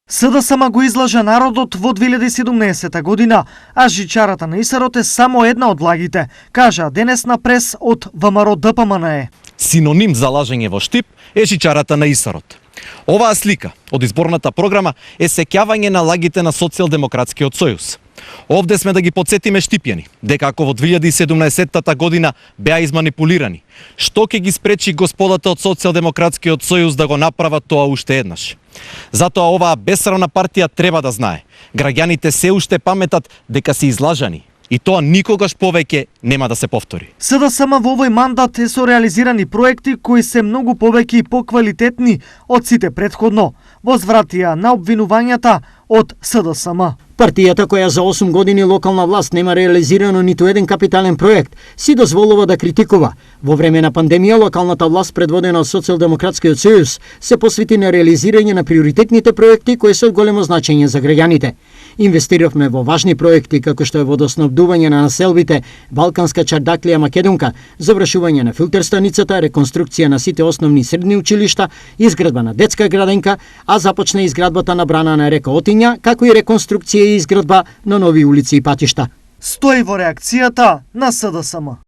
СДСМ го излажа народот во 2017 година, а жичарата на Исарот е само една од влагите, кажа денес на прес од ВМРО ДПМНЕ. Синоним за лажење во Штип е жичарата на Исарот. Оваа слика од изборната програма е сеќавање на лагите на Социјалдемократскиот сојуз. Овде сме да ги подсетиме штипјани, дека ако во 2017 година беа изманипулирани, што ќе ги спречи господата од Социјалдемократскиот сојуз да го направат тоа уште еднаш? Затоа оваа бесрамна партија треба да знае, граѓаните се уште паметат дека се излажани, и тоа никогаш повеќе нема да се повтори. СДСМ во овој мандат е со реализирани проекти кои се многу повеќе и поквалитетни од сите претходно. Возвратија на обвинувањата од СДСМ. Партијата која за 8 години локална власт нема реализирано ниту еден капитален проект, си дозволува да критикува. Во време на пандемија, локалната власт предводена од Социјалдемократскиот сојуз се посвети на реализирање на приоритетните проекти кои се од големо значење за граѓаните. Инвестиравме во важни проекти како што е водоснабдување на населбите, Балканска чардаклија Македонка, завршување на филтер станицата, реконструкција на сите основни средни училишта, изградба на детска граденка, а започна изградбата на брана на река Отиња, како и реконструкција и изградба на нови улици и патишта. Стои во реакцијата на СДСМ.